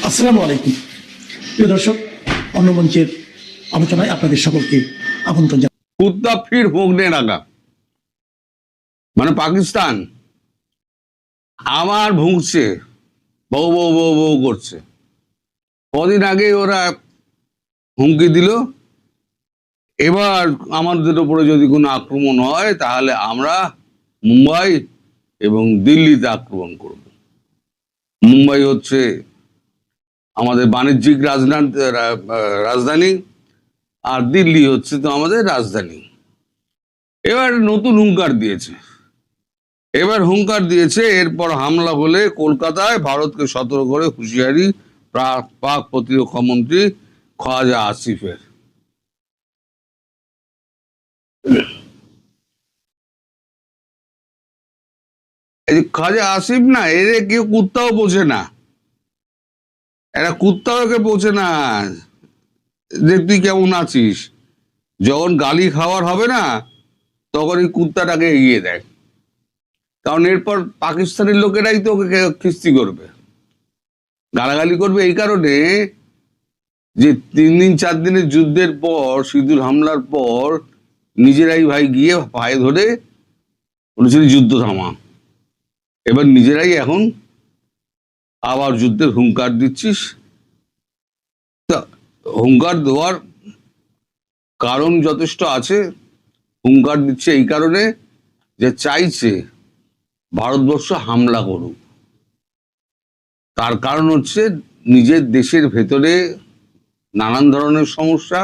আসসালামু আলাইকুম প্রিয় দর্শক, অন্য মঞ্চের আলোচনায় আপনাদের সকলকে আমন্ত্রণ জানাই। কুত্তা ফির ভোগনে লাগা মানে পাকিস্তান আবার ভুগছে, বউ বউ বউ বউ করছে। কদিন আগে ওরা হুমকি দিল, এবার আমাদের উপরে যদি কোনো আক্রমণ হয় তাহলে আমরা মুম্বাই এবং দিল্লিতে আক্রমণ করব। মুম্বাই হচ্ছে আমাদের বাণিজ্যিক রাজধানী, আর দিল্লি হচ্ছে তো আমাদের রাজধানী। এবার নতুন হুঙ্কার দিয়েছে এরপর হামলা হলে কলকাতায় ভারতকে সতর্ক করে হুঁশিয়ারি পাক প্রতিরক্ষা মন্ত্রী খাজা আসিফের। এই খাজা আসিফ না, এর কেউ কুত্তাও বোঝে না, এরা কুত্তাও একে বোঝে না যে তুই কেমন আছিস। যখন গালি খাওয়ার হবে না তখন এই কুত্তাটাকে এগিয়ে দেয়, কারণ এরপর পাকিস্তানের লোকেরাই তো ওকে খিস্তি করবে, গালাগালি করবে। এই কারণে যে 3 দিন 4 দিনের যুদ্ধের পর, সিঁদুর হামলার পর নিজেরাই ভাই গিয়ে পায়ে ধরে বলেছিল যুদ্ধ থামা। এবার নিজেরাই এখন আবার যুদ্ধের হুঙ্কার দিচ্ছিস। তা হুঙ্কার দেওয়ার কারণ যথেষ্ট আছে। হুঙ্কার দিচ্ছে এই কারণে যে চাইছে ভারতবর্ষ হামলা করুক। তার কারণ হচ্ছে নিজের দেশের ভেতরে নানান ধরনের সমস্যা,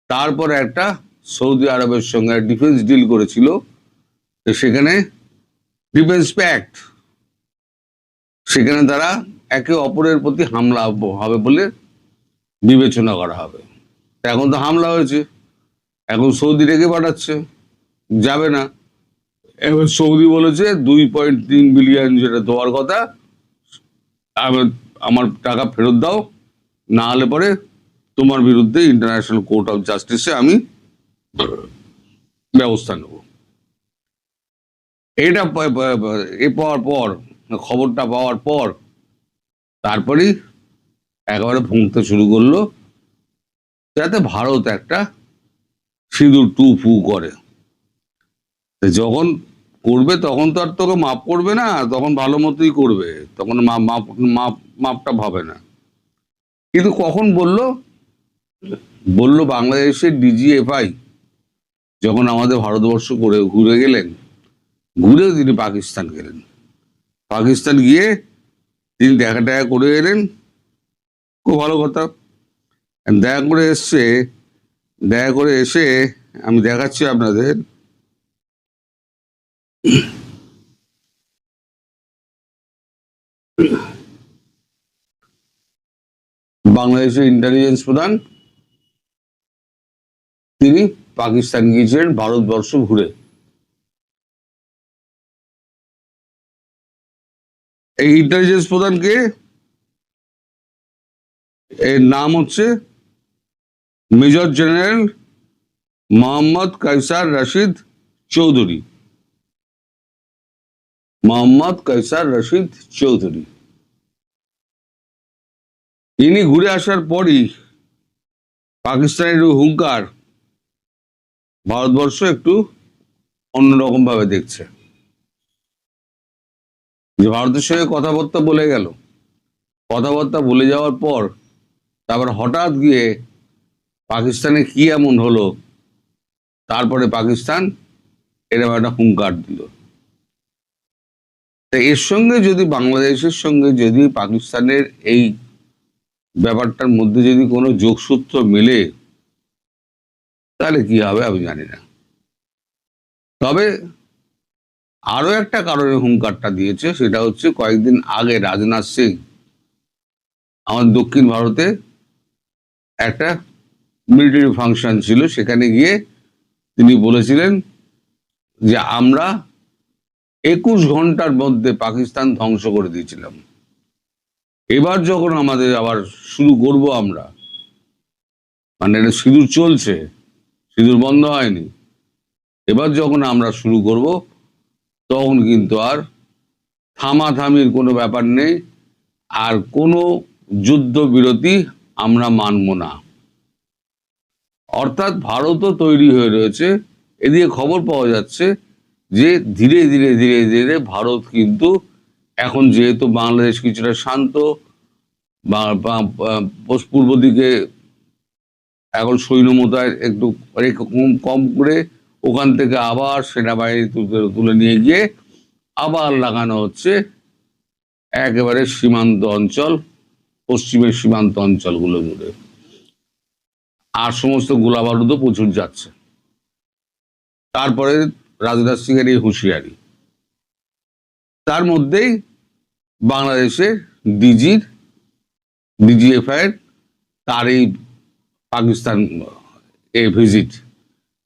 তারপরে একটা সৌদি আরবের সঙ্গে ডিফেন্স ডিল করেছিল, সেখানে ডিফেন্স প্যাক্ট, সেখানে তারা একে অপরের প্রতি হামলা হবে বলে বিবেচনা করা হবে। এখন তো হামলা হয়েছে, এখন সৌদি রেখে পাঠাচ্ছে, যাবে না। এবার সৌদি বলেছে 2.3 বিলিয়ন যেটা দেওয়ার কথা, আমার টাকা ফেরত দাও, না হলে পরে তোমার বিরুদ্ধে ইন্টারন্যাশনাল কোর্ট অফ জাস্টিসে আমি ব্যবস্থা নেব। এটা পাওয়ার পর, খবরটা পাওয়ার পর তারপরেই একেবারে ভুঁকতে শুরু করলো যাতে ভারত একটা সিঁদুর টু ফু করে। যখন করবে তখন তো আর তোকে মাপ করবে না, তখন ভালো মতোই করবে, তখন মাপটা ভাবে না। কিন্তু কখন বললো বাংলাদেশের ডিজিএফআই যখন আমাদের ভারতবর্ষ করে ঘুরে গেলেন, ঘুরেও তিনি পাকিস্তান গেলেন, পাকিস্তান গিয়ে তিনি দেখা টাকা করে এলেন, খুব ভালো কথা। দেখা করে এসে আমি দেখাচ্ছি আপনাদের, বাংলাদেশের ইন্টেলিজেন্স প্রধান তিনি পাকিস্তান গিয়েছিলেন ভারতবর্ষ ঘুরে। এই ইন্টেলিজেন্স প্রধানকে, এর নাম হচ্ছে মেজর জেনারেল মোহাম্মদ কায়সার রশিদ চৌধুরী। ইনি ঘুরে আসার পরই পাকিস্তানের হুঙ্কার ভারতবর্ষ একটু অন্যরকম ভাবে দেখছে, যে ভারতের সঙ্গে কথাবার্তা বলে যাওয়ার পর তারপর হঠাৎ গিয়ে পাকিস্তানে কি এমন হলো, তারপরে পাকিস্তান এরকম একটা হুঙ্কার দিল। এর সঙ্গে যদি বাংলাদেশের সঙ্গে যদি পাকিস্তানের এই ব্যাপারটার মধ্যে যদি কোনো যোগসূত্র মেলে তাহলে কি হবে আমি জানি না। তবে আরো একটা কারণে হুঙ্কারটা দিয়েছে, সেটা হচ্ছে কয়েকদিন আগে রাজনাথ সিং আমাদের দক্ষিণ ভারতে একটা মিলিটারি ফাংশন ছিল, সেখানে গিয়ে তিনি বলেছিলেন যে আমরা 21 ঘন্টার মধ্যে পাকিস্তান ধ্বংস করে দিয়েছিলাম। এবার যখন আমাদের আবার শুরু করব আমরা, মানে এটা সিঁদুর চলছে, সিঁদুর বন্ধ হয়নি, এবার যখন আমরা শুরু করব তখন কিন্তু আর থামাথামির কোনো ব্যাপার নেই, আর কোনো যুদ্ধবিরতি আমরা মানব না। অর্থাৎ ভারতও তৈরি হয়ে রয়েছে। এদিকে খবর পাওয়া যাচ্ছে যে ধীরে ধীরে ধীরে ধীরে ভারত কিন্তু এখন যেহেতু বাংলাদেশ কিছুটা শান্ত, পূর্ব দিকে এখন সৈন্য মোতায়েন একটু কম কম করে ওখান থেকে আবার সেনাবাহিনী তুলে নিয়ে গিয়ে আবার লাগানো হচ্ছে একেবারে সীমান্ত অঞ্চল, পশ্চিমের সীমান্ত অঞ্চলগুলো জুড়ে। আর সমস্ত গোলা বারুদও প্রচুর যাচ্ছে। তারপরে রাজনাথ সিং এর এই হুঁশিয়ারি, তার মধ্যেই বাংলাদেশের ডিজিএফআই এর তার এই পাকিস্তান ভিজিট,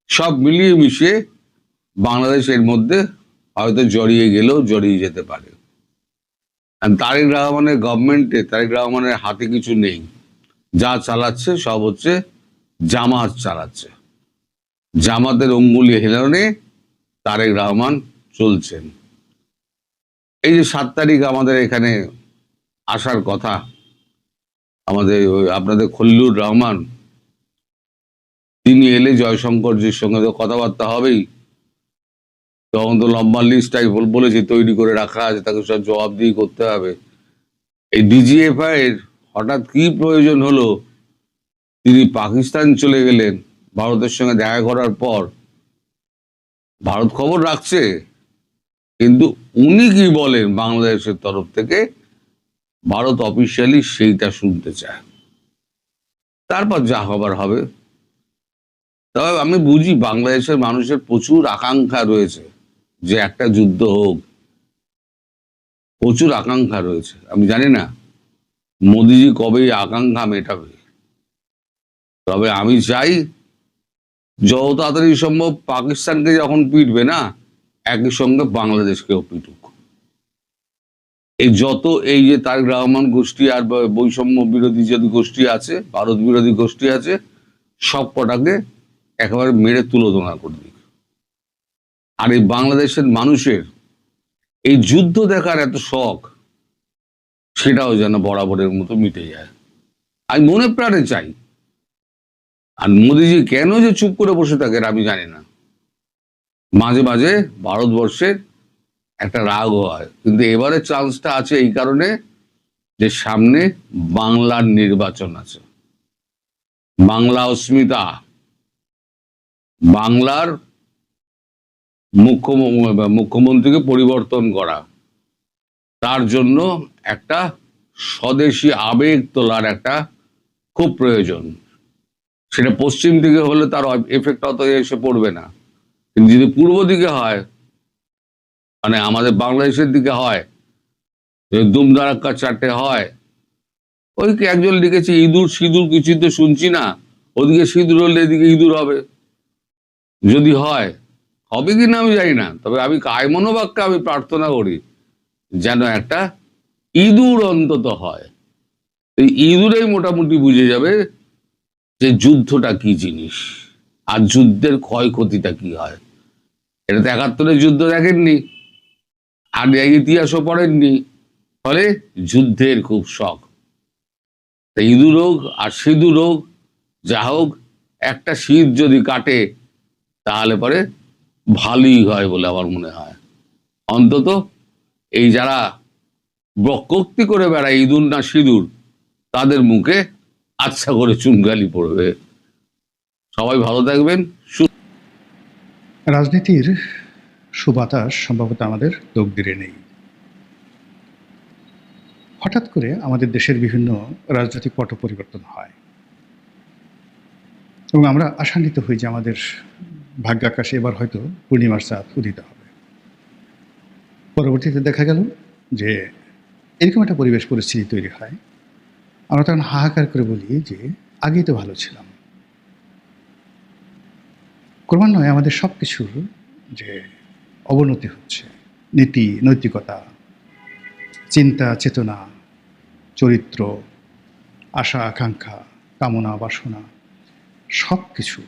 সব মিলিয়ে মিশিয়ে বাংলাদেশের মধ্যে হয়তো জড়িয়ে গেলেও জড়িয়ে যেতে পারে। তারেক রহমানের গভর্নমেন্টে, তারেক রহমানের হাতে কিছু নেই, যা চালাচ্ছে সব হচ্ছে জামাত চালাচ্ছে। জামাতের অঙ্গুলি হেলনে তারেক রহমান চলছেন। এই যে 7 তারিখ আমাদের এখানে আসার কথা, আমাদের আপনাদের খলিলুর রহমান, তিনি এলে জয়শঙ্করজির সঙ্গে তো কথাবার্তা হবেই। তখন তো লম্বা লিস্টটাই বলেছি তৈরি করে রাখা আছে, তাকে সব জবাবদিহি করতে হবে। এই ডিজিএফআই এর হঠাৎ কি প্রয়োজন হলো, তিনি পাকিস্তান চলে গেলেন ভারতের সঙ্গে দেখা করার পর? ভারত খবর রাখছে, কিন্তু উনি কি বলেন বাংলাদেশের তরফ থেকে, ভারত অফিসিয়ালি সেইটা শুনতে চায়। তারপর যা হবার হবে। তবে আমি বুঝি বাংলাদেশের মানুষের প্রচুর আকাঙ্ক্ষা রয়েছে যে একটা যুদ্ধ হোক, প্রচুর আকাঙ্ক্ষা রয়েছে। আমি জানি না মোদিজি কবে এই আকাঙ্ক্ষা মেটাবে, তবে আমি চাই যত তাড়াতাড়ি সম্ভব পাকিস্তানকে যখন পিটবে না, একই সঙ্গে বাংলাদেশকেও পিটুক। এই যে তারেক রহমান গোষ্ঠী আর বৈষম্য বিরোধী যদি গোষ্ঠী আছে, ভারত বিরোধী গোষ্ঠী আছে, সব কটাকে একেবারে মেরে তুলোধনা করে দিক। আর এই বাংলাদেশের মানুষের এই যুদ্ধ দেখার এত শখ, সেটাও যেন বরাবরের মতো মিটে যায়, আমি মনে প্রাণে চাই। আর মোদিজি কেন যে চুপ করে বসে থাকেন আমি জানি না। মাঝে মাঝে ভারতবর্ষের একটা রাগ হয়, কিন্তু এবারে চান্সটা আছে এই কারণে যে সামনে বাংলার নির্বাচন আছে। বাংলা অস্মিতা, বাংলার মুখ্যমন্ত্রীকে পরিবর্তন করা, তার জন্য একটা স্বদেশী আবেগ তোলার একটা খুব প্রয়োজন। সেটা পশ্চিম দিকে হলে তার এফেক্ট অত এসে পড়বে না, কিন্তু যদি পূর্ব দিকে হয়, মানে আমাদের বাংলাদেশের দিকে হয়, দুমদারাক্কা 4টে হয়, ওই একজন লিখেছে ইঁদুর সিঁদুর কিছুই তো শুনছি না, ওদিকে সিঁদুর হলে এদিকে ইঁদুর হবে। যদি হয়, হবে কি না আমি জানি না, তবে আমি কায়মনোবাক্যে আমি প্রার্থনা করি যেন একটা ইঁদুর অন্তত হয়। এই ইঁদুরেই মোটামুটি বুঝে যাবে যে যুদ্ধটা কি জিনিস আর যুদ্ধের ক্ষয়ক্ষতিটা কি হয়। এটা তো 71-এর যুদ্ধ দেখেননি, আর ইতিহাসও পড়েননি, ফলে যুদ্ধের খুব শখ। ইঁদুর হোক আর সিঁদুর হোক, যা হোক, একটা শীত যদি কাটে তাহলে পরে ভালোই হয় বলে আমার মনে হয়। অন্তত এই যারা বক্রোক্তি করে বেড়ায় ইঁদুর না সিঁদুর, তাদের মুখে আচ্ছা করে চুনগালি পড়বে। সবাই ভালো থাকবেন। রাজনীতির সুবাতাস সম্ভবত আমাদের তকদিরে নেই। হঠাৎ করে আমাদের দেশের বিভিন্ন রাজনৈতিক পট পরিবর্তন হয় এবং আমরা আশান্বিত হই যে আমাদের ভাগ্যাকাশে এবার হয়তো পূর্ণিমার চাঁদ উদিত হবে। পরবর্তীতে দেখা গেল যে এরকম একটা পরিবেশ পরিস্থিতি তৈরি হয়, আমরা তখন হাহাকার করে বলি যে আগেই তো ভালো ছিলাম। ক্রমান্বয়ে আমাদের সব কিছুর যে অবনতি হচ্ছে, নীতি নৈতিকতা, চিন্তা চেতনা, চরিত্র, আশা আকাঙ্ক্ষা, কামনা বাসনা, সব কিছু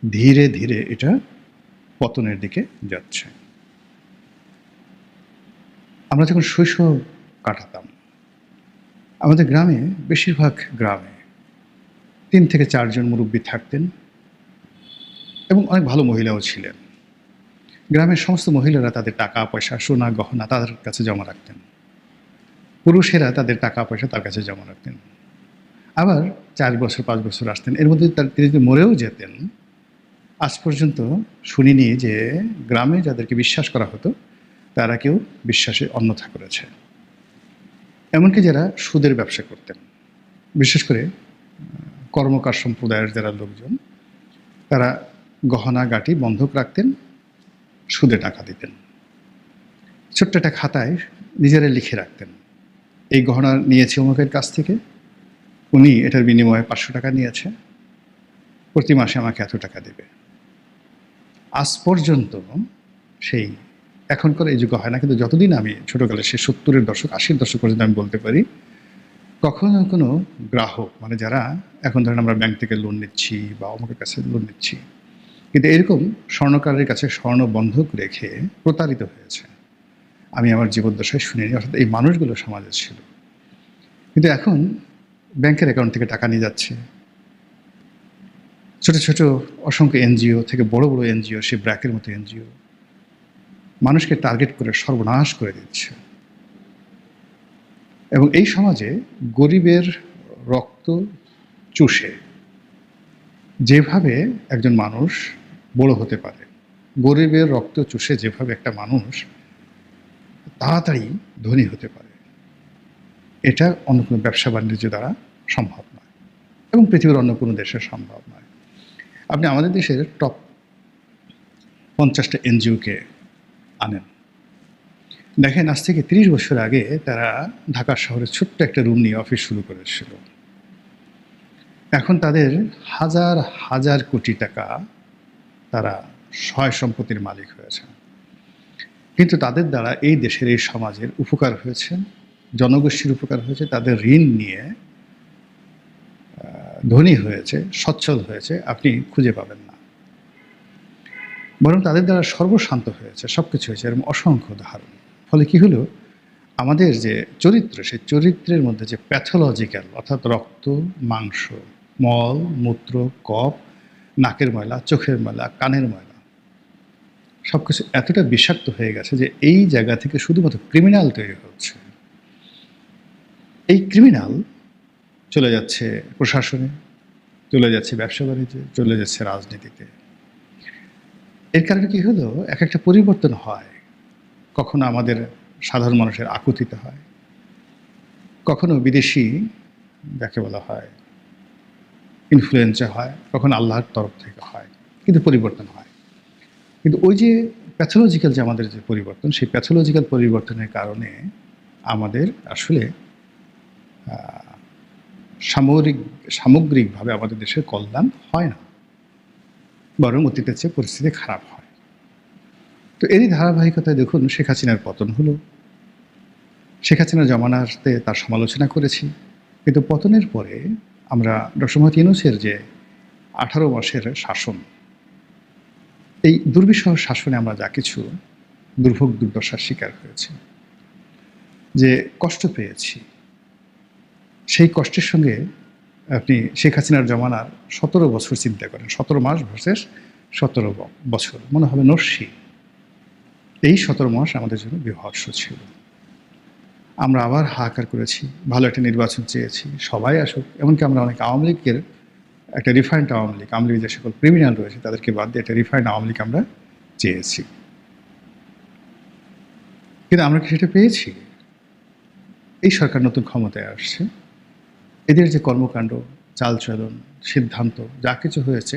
ধীরে ধীরে এটা পতনের দিকে যাচ্ছে। আমরা যখন শৈশব কাটাতাম, আমাদের গ্রামে, বেশিরভাগ গ্রামে 3 থেকে 4 জন মুরব্বী থাকতেন এবং অনেক ভালো মহিলাও ছিলেন। গ্রামের সমস্ত মহিলারা তাদের টাকা পয়সা, সোনা গহনা তাদের কাছে জমা রাখতেন। পুরুষেরা তাদের টাকা পয়সা তার কাছে জমা রাখতেন। আবার 4 বছর 5 বছর আসতেন, এর মধ্যে তিনি যদি মরেও যেতেন, আজ পর্যন্ত শুনিনি যে গ্রামে যাদেরকে বিশ্বাস করা হতো তারা কেউ বিশ্বাসে অন্যথা করেছে। এমনকি যারা সুদের ব্যবসা করতেন, বিশেষ করে কর্মকার সম্প্রদায়ের যারা লোকজন, তারা গহনা গাটি বন্ধক রাখতেন, সুদে টাকা দিতেন। ছোট্ট একটা খাতায় নিজেরা লিখে রাখতেন, এই গহনা নিয়েছে অমুকের কাছ থেকে, উনি এটার বিনিময়ে 500 টাকা নিয়েছে, প্রতি মাসে আমাকে এত টাকা দেবে। আজ পর্যন্ত সেই এখনকার এই যুগ হয় না, কিন্তু যতদিন আমি ছোটোকালে সে 70-এর দশক 80-র দশক পর্যন্ত আমি বলতে পারি, কখনো কোনো গ্রাহক, মানে যারা এখন ধরেন আমরা ব্যাংক থেকে লোন নিচ্ছি বা অমুকের কাছে লোন নিচ্ছি, কিন্তু এরকম স্বর্ণকারের কাছে স্বর্ণ বন্ধক রেখে প্রতারিত হয়েছে আমি আমার জীবদ্দশায় শুনিনি। অর্থাৎ এই মানুষগুলো সমাজে ছিল। কিন্তু এখন ব্যাংকের অ্যাকাউন্ট থেকে টাকা নিয়ে যাচ্ছে, ছোট ছোট অসংখ্য এনজিও থেকে বড় বড় এনজিও, সে ব্র্যাকের মতো এনজিও মানুষকে টার্গেট করে সর্বনাশ করে দিচ্ছে। এবং এই সমাজে গরিবের রক্ত চুষে যেভাবে একজন মানুষ বড় হতে পারে, গরিবের রক্ত চুষে যেভাবে একটা মানুষ তাড়াতাড়ি ধনী হতে পারে, এটা অন্য কোনো ব্যবসা বাণিজ্য দ্বারা সম্ভব নয় এবং পৃথিবীর অন্য কোনো দেশে সম্ভব নয়। আপনি আমাদের দেশের টপ 50টা এনজিওকে আনেন, দেখেন আজ থেকে 30 বছর আগে তারা ঢাকা শহরে ছোট্ট একটা রুম নিয়ে অফিস শুরু করেছিল। এখন তাদের হাজার হাজার কোটি টাকা তারা সয় সম্পত্তির মালিক হয়েছে। কিন্তু তাদের দ্বারা এই দেশের, এই সমাজের উপকার হয়েছে, জনগোষ্ঠীর উপকার হয়েছে, তাদের ঋণ নিয়ে ধনী হয়েছে, সচ্ছল হয়েছে, আপনি খুঁজে পাবেন না। বরং তাদের দ্বারা সর্বশান্ত হয়েছে, সব কিছু হয়েছে, এরকম অসংখ্য উদাহরণ। ফলে কি হলো, আমাদের যে চরিত্র, সেই চরিত্রের মধ্যে যে প্যাথোলজিক্যাল, অর্থাৎ রক্ত, মাংস, মল, মূত্র, কফ, নাকের ময়লা, চোখের ময়লা, কানের ময়লা, সব কিছু এতটা বিষাক্ত হয়ে গেছে যে এই জায়গা থেকে শুধুমাত্র ক্রিমিনাল তৈরি হচ্ছে। এই ক্রিমিনাল চলে যাচ্ছে প্রশাসনে, চলে যাচ্ছে ব্যবসা বাণিজ্যে, চলে যাচ্ছে রাজনীতিতে। এর কারণে কি হলো, এক একটা পরিবর্তন হয়। কখনো আমাদের সাধারণ মানুষের আকুতিতে হয়, কখনো বিদেশি যাকে বলা হয় ইনফ্লুয়েন্সা হয়, কখনো আল্লাহর তরফ থেকে হয়, কিন্তু পরিবর্তন হয়। কিন্তু ওই যে প্যাথোলজিক্যাল যে আমাদের যে পরিবর্তন, সেই প্যাথোলজিক্যাল পরিবর্তনের কারণে আমাদের আসলে সামগ্রিকভাবে আমাদের দেশের কল্যাণ হয় না, বরং অতীতের চেয়ে পরিস্থিতি খারাপ হয়। তো এরই ধারাবাহিকতায় দেখুন, শেখ হাসিনার পতন হলো। শেখ হাসিনার জমানাতে তার সমালোচনা করেছি, কিন্তু পতনের পরে আমরা ডক্টর মোহাম্মদ ইউনূসের যে 18 মাসের শাসন, এই দুর্বিষহ শাসনে আমরা যা কিছু দুর্ভোগ দুর্দশার শিকার হয়েছি, যে কষ্ট পেয়েছি, সেই কষ্টের সঙ্গে আপনি শেখ হাসিনার জমানার 17 বছর চিন্তা করেন, 17 মাস ভার্সেস 17 বছর, মনে হবে নস্যি। এই 17 মাস আমাদের জন্য বিভৎস ছিল। আমরা আবার হাহাকার করেছি, ভালো একটা নির্বাচন চেয়েছি, সবাই আসুক। এমনকি আমরা অনেক আওয়ামী লীগের একটা রিফাইন্ড আওয়ামী লীগ, আওয়ামী লীগের যে সকল ক্রিমিনাল রয়েছে তাদেরকে বাদ দিয়ে একটা রিফাইন্ড আওয়ামী লীগ আমরা চেয়েছি। কিন্তু আমরা কি সেটা পেয়েছি? এই সরকার নতুন ক্ষমতায় আসছে, এদের যে কর্মকাণ্ড, চালচলন, সিদ্ধান্ত যা কিছু হয়েছে,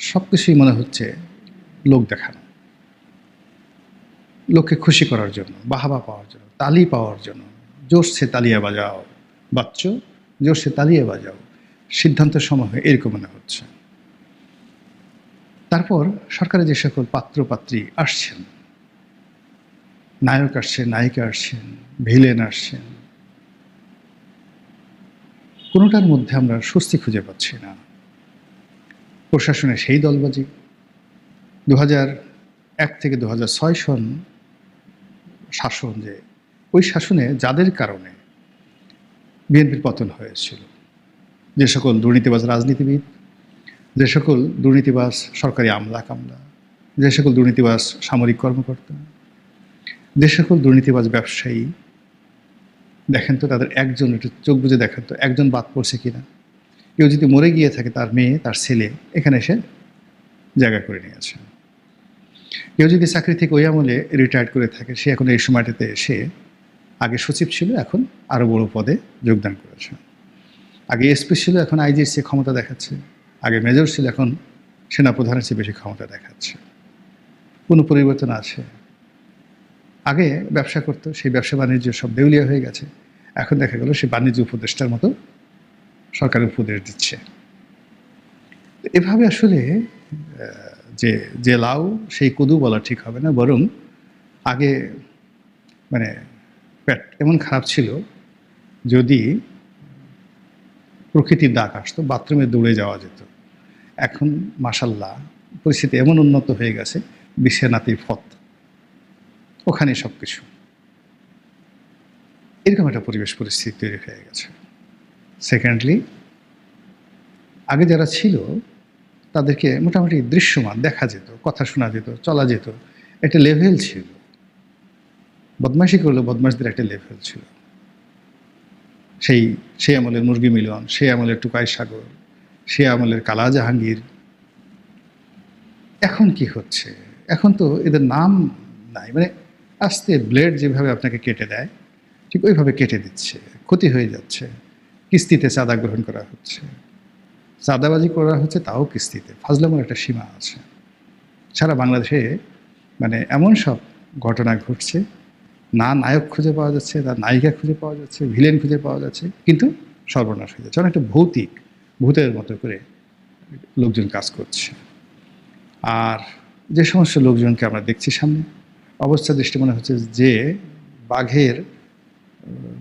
সব কিছুই মনে হচ্ছে লোক দেখানো, লোককে খুশি করার জন্য, বাহাবা পাওয়ার জন্য, তালি পাওয়ার জন্য। জোরসে তালিয়া বাজাও বাচ্চ, জোরসে তালিয়া বাজাও, সিদ্ধান্তের সময় হয় এরকম মনে হচ্ছে। তারপর সরকারে যে সকল পাত্র পাত্রী আসছেন, নায়ক আসছেন, নায়িকা আসছেন, ভিলেন আসছেন, কোনোটার মধ্যে আমরা স্বস্তি খুঁজে পাচ্ছি না। প্রশাসনে সেই দলবাজি, 2001 থেকে 2006 সন শাসন, যে ওই শাসনে যাদের কারণে বিএনপির পতন হয়েছিল। যে সকল দুর্নীতিবাজ রাজনীতিবিদ, যে সকল দুর্নীতিবাজ সরকারি আমলা কামলা, যে সকল দুর্নীতিবাজ সামরিক কর্মকর্তা, যে সকল দুর্নীতিবাজ ব্যবসায়ী, দেখেন তো তাদের একজন, একটু চোখ বুঝে দেখেন তো একজন বাদ পড়ছে কিনা। কেউ যদি মরে গিয়ে থাকে, তার মেয়ে তার ছেলে এখানে এসে জায়গা করে নিয়েছে। কেউ যদি চাকরি থেকে ওই আমলে রিটায়ার্ড করে থাকে, সে এখন এই সময়টাতে এসে আগে সচিব ছিল, এখন আরও বড় পদে যোগদান করেছে। আগে এসপি ছিল, এখন আইজির চেয়ে ক্ষমতা দেখাচ্ছে। আগে মেজর ছিল, এখন সেনাপ্রধানের চেয়ে বেশি ক্ষমতা দেখাচ্ছে। কোনো পরিবর্তন আছে? আগে ব্যবসা করতো, সেই ব্যবসা বাণিজ্য সব দেউলিয়া হয়ে গেছে। এখন দেখা গেল সে বাণিজ্য উপদেষ্টার মতো সরকারের উপদেশ দিচ্ছে। এভাবে আসলে যে যে লাউ সেই কদু বলা ঠিক হবে না, বরং আগে মানে পেট এমন খারাপ ছিল, যদি প্রকৃতির ডাক আসতো বাথরুমে দৌড়ে যাওয়া যেত। এখন মাশাল্লাহ পরিস্থিতি এমন উন্নত হয়ে গেছে, বিশ্বের নাতি ফত, ওখানে সব কিছু। এরকম একটা পরিবেশ পরিস্থিতি তৈরি হয়ে গেছে। সেকেন্ডলি, আগে যারা ছিল তাদেরকে মোটামুটি দৃশ্যমান দেখা যেত, কথা শোনা যেত, চলা যেত, একটা লেভেল ছিল। বদমাইশি করলে বদমাইশদের একটা লেভেল ছিল। সেই আমলের মুরগি মিলন, সেই আমলের টুকাই সাগর, সেই আমলের কালা জাহাঙ্গীর। এখন কি হচ্ছে? এখন তো এদের নাম নাই। মানে আস্তে ব্লেড যেভাবে আপনাকে কেটে দেয়, ঠিক ওইভাবে কেটে দিচ্ছে, ক্ষতি হয়ে যাচ্ছে। কিস্তিতে চাঁদা গ্রহণ করা হচ্ছে, চাঁদাবাজি করা হচ্ছে, তাও কিস্তিতে। ফাজলামোর একটা সীমা আছে। সারা বাংলাদেশে মানে এমন সব ঘটনা ঘটছে, না নায়ক খুঁজে পাওয়া যাচ্ছে, না নায়িকা খুঁজে পাওয়া যাচ্ছে, ভিলেন খুঁজে পাওয়া যাচ্ছে, কিন্তু সর্বনাশ হয়ে যাচ্ছে। অনেকটা ভৌতিক, ভূতের মতো করে লোকজন কাজ করছে। আর যে সমস্ত লোকজনকে আমরা দেখছি সামনে, অবস্থা দৃষ্টি মনে হচ্ছে যে বাঘের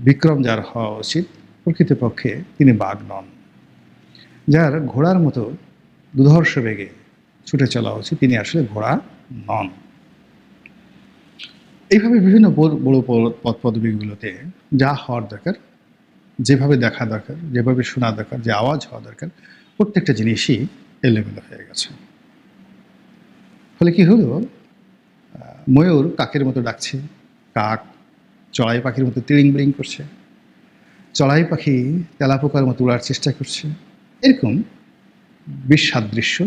বিক্রম যার হওয়া উচিত, প্রকৃতপক্ষে তিনি বাঘ নন। যার ঘোড়ার মতো দুধর্ষ বেগে ছুটে চলা উচিত, তিনি আসলে ঘোড়া নন। এইভাবে বিভিন্ন বড় পদ পদবিগুলোতে যা হওয়ার দরকার, যেভাবে দেখা দরকার, যেভাবে শোনা দরকার, যে আওয়াজ হওয়া দরকার, প্রত্যেকটা জিনিসই এলোমেলো হয়ে গেছে। ফলে কি হলো, ময়ূর কাকের মতো ডাকছে, কাক চড়াই পাখির মতো তিড়িং বিড়িং করছে, চড়াই পাখি তেলাপোকার মতো উড়ার চেষ্টা করছে। এরকম বিসাদৃশ্য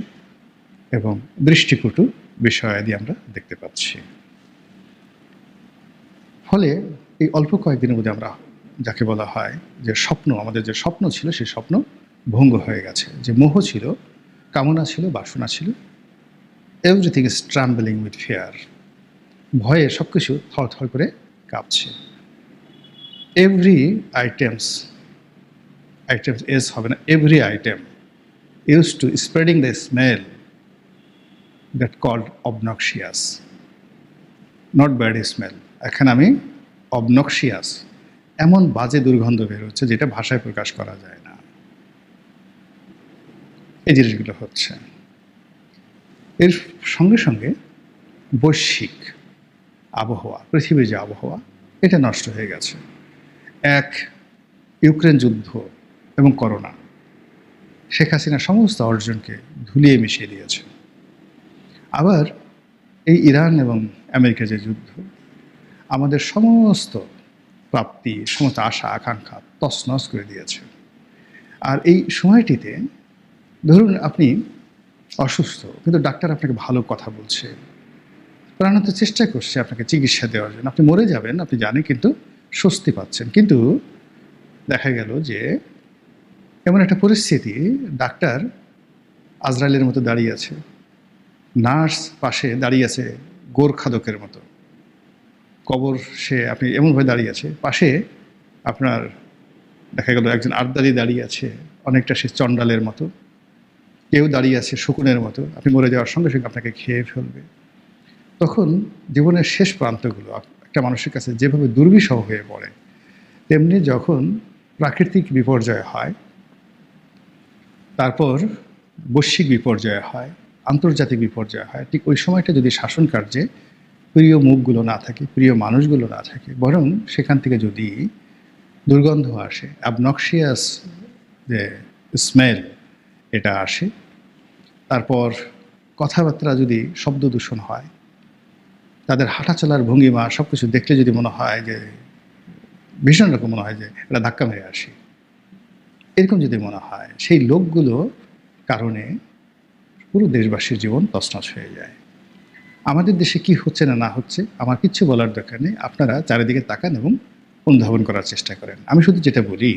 এবং দৃষ্টিকটু বিষয়াদি আমরা দেখতে পাচ্ছি। ফলে এই অল্প কয়েকদিনের মধ্যে আমরা যাকে বলা হয় যে স্বপ্ন, আমাদের যে স্বপ্ন ছিল সেই স্বপ্ন ভঙ্গ হয়ে গেছে। যে মোহ ছিল, কামনা ছিল, বাসনা ছিল, এভরিথিং ইজ ট্রাম্বলিং উইথ ফিয়ার। ভয়ে সব কিছু থরথর করে কাঁপছে। এভরি আইটেমস এস হবে না, every item use to spreading the smell that called obnoxious, not bad smell. এখন আমি অবনক্সিয়াস, এমন বাজে দুর্গন্ধ বের হচ্ছে যেটা ভাষায় প্রকাশ করা যায় না। এই জিনিসগুলো হচ্ছে। এর সঙ্গে সঙ্গে বৈশ্বিক আবহাওয়া, পৃথিবীর যে আবহাওয়া, এটা নষ্ট হয়ে গেছে। এক ইউক্রেন যুদ্ধ এবং করোনা শেখ হাসিনা সমস্ত অর্জনকে ধুলিয়ে মিশিয়ে দিয়েছে। আবার এই ইরান এবং আমেরিকা যে যুদ্ধ, আমাদের সমস্ত প্রাপ্তি, সমস্ত আশা আকাঙ্ক্ষা তছনছ করে দিয়েছে। আর এই সময়টিতে ধরুন আপনি অসুস্থ, কিন্তু ডাক্তার আপনাকে ভালো কথা বলছে, প্রাণান্ত চেষ্টা করছে আপনাকে চিকিৎসা দেওয়ার জন্য। আপনি মরে যাবেন আপনি জানেন, কিন্তু স্বস্তি পাচ্ছেন। কিন্তু দেখা গেল যে এমন একটা পরিস্থিতি, ডাক্তার আজরাইলের মতো দাঁড়িয়ে আছে, নার্স পাশে দাঁড়িয়ে আছে গোরখাদকের মতো, কবর সে আপনি এমনভাবে দাঁড়িয়ে আছে, পাশে আপনার দেখা গেল একজন আর্দালি দাঁড়িয়ে আছে, অনেকটা সে চণ্ডালের মতো, কেউ দাঁড়িয়ে আছে শকুনের মতো, আপনি মরে যাওয়ার সঙ্গে সঙ্গে আপনাকে খেয়ে ফেলবে। তখন জীবনের শেষ প্রান্তগুলো একটা মানুষের কাছে যেভাবে দুর্বিষহ হয়ে পড়ে, তেমনি যখন প্রাকৃতিক বিপর্যয় হয়, তারপর বৈশ্বিক বিপর্যয় হয়, আন্তর্জাতিক বিপর্যয় হয়, ঠিক ওই সময়টা যদি শাসন কার্যে প্রিয় মুখগুলো না থাকে, প্রিয় মানুষগুলো না থাকে, বরং সেখান থেকে যদি দুর্গন্ধ আসে, অ্যাবনক্সিয়াস যে স্মেল এটা আসে। তারপর কথাবার্তা যদি শব্দ দূষণ হয়, তাদের হাঁটা চলার ভঙ্গিমা সব কিছু দেখলে যদি মনে হয় যে ভীষণ রকম মনে হয় যে এটা ধাক্কা মেরে আসি, এরকম যদি মনে হয়, সেই লোকগুলো কারণে পুরো দেশবাসীর জীবন তছনছ হয়ে যায়। আমাদের দেশে কি হচ্ছে না হচ্ছে আমার কিচ্ছু বলার দরকার নেই, আপনারা চারিদিকে তাকান এবং অনুধাবন করার চেষ্টা করেন। আমি শুধু যেটা বলি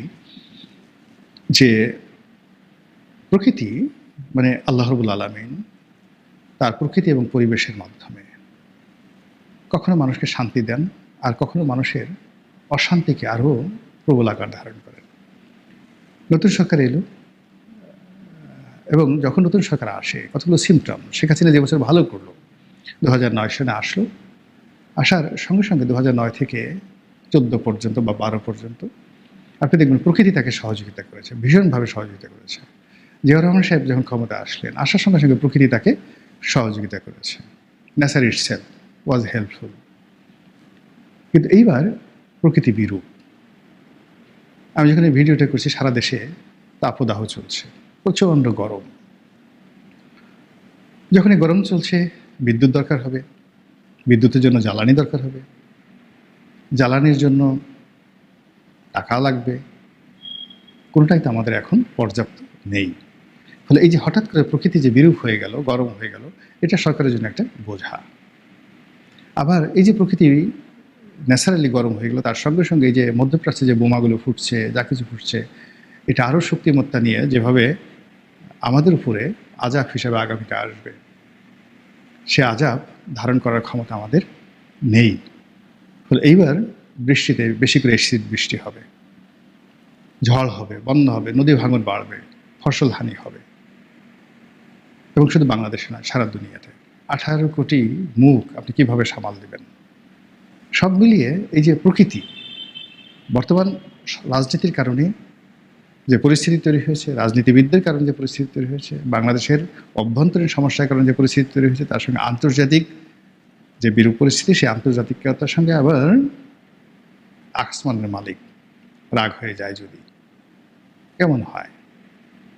যে প্রকৃতি মানে আল্লাহ রাব্বুল আলামিন তার প্রকৃতি এবং পরিবেশের মাধ্যমে কখনো মানুষকে শান্তি দেন, আর কখনো মানুষের অশান্তিকে আরও প্রবল আকার ধারণ করেন। নতুন সরকার এলো এবং যখন নতুন সরকার আসে কতগুলো সিমটম, শেখ হাসিনা যে বছর ভালো করলো, 2009 সালে আসলো, আসার সঙ্গে সঙ্গে 2009 থেকে 14 পর্যন্ত বা 12 পর্যন্ত আপনি দেখবেন প্রকৃতি তাকে সহযোগিতা করেছে, ভীষণভাবে সহযোগিতা করেছে। জিয়াউর রহমান সাহেব যখন ক্ষমতা আসলেন, আসার সঙ্গে সঙ্গে প্রকৃতি তাকে সহযোগিতা করেছে। নেচার ইটসেলফ ওয়াজ হেল্পফুল। কিন্তু এইবার প্রকৃতি বিরূপ। আমি যখন এই ভিডিওটা করছি, সারা দেশে তাপদাহ চলছে, প্রচণ্ড গরম। যখন এই গরম চলছে, বিদ্যুৎ দরকার হবে, বিদ্যুতের জন্য জ্বালানি দরকার হবে, জ্বালানির জন্য টাকা লাগবে, কোনোটাই তো আমাদের এখন পর্যাপ্ত নেই। ফলে এই যে হঠাৎ করে প্রকৃতি যে বিরূপ হয়ে গেল, গরম হয়ে গেল, এটা সরকারের জন্য একটা বোঝা। আবার এই যে প্রকৃতি ন্যাচারালি গরম হয়ে গেল, তার সঙ্গে সঙ্গে এই যে মধ্যপ্রাচ্যে যে বোমাগুলো ফুটছে, যা কিছু ফুটছে, এটা আরও শক্তিমত্তা নিয়ে যেভাবে আমাদের উপরে আযাব হিসাবে আগামীতে আসবে, সে আযাব ধারণ করার ক্ষমতা আমাদের নেই। ফলে এইবার বৃষ্টিতে বেশি করে এসিড বৃষ্টি হবে, ঝড় হবে, বন্যা হবে, নদী ভাঙন বাড়বে, ফসল হানি হবে, এবং শুধু বাংলাদেশে না, সারা দুনিয়াতে। 18 কোটি মুখ আপনি কিভাবে সামাল দেবেন? সব মিলিয়ে এই যে প্রকৃতি বর্তমান রাজনীতির কারণে যে পরিস্থিতি তৈরি হয়েছে, রাজনীতিবিদদের কারণে যে পরিস্থিতি তৈরি হয়েছে, বাংলাদেশের অভ্যন্তরীণ সমস্যার কারণে যে পরিস্থিতি তৈরি হয়েছে, তার সঙ্গে আন্তর্জাতিক যে বিরূপ পরিস্থিতি, সেই আন্তর্জাতিকতার সঙ্গে আবার আসমানের মালিক রাগ হয়ে যায় যদি, কেমন হয়?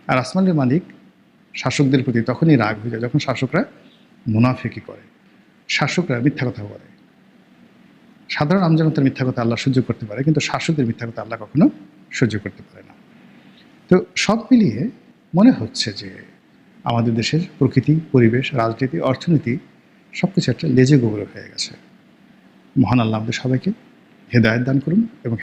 আর আসমানের মালিক শাসকদের প্রতি তখনই রাগ হয়ে যায় যখন শাসকরা মুনাফিকি করে, শাসকরা মিথ্যা কথা বলে। সাধারণ আমজনতার মিথ্যা কথা আল্লাহ সহ্য করতে পারে, কিন্তু শাসকদের মিথ্যা কথা আল্লাহ কখনো সহ্য করতে পারে না। তো সব মিলিয়ে মনে হচ্ছে যে আমাদের দেশের প্রকৃতি, পরিবেশ, রাজনীতি, অর্থনীতি সব কিছু একটা লেজে গোবরে হয়ে গেছে। মহান আল্লাহ আমাদের সবাইকে হেদায়েত দান করুন এবং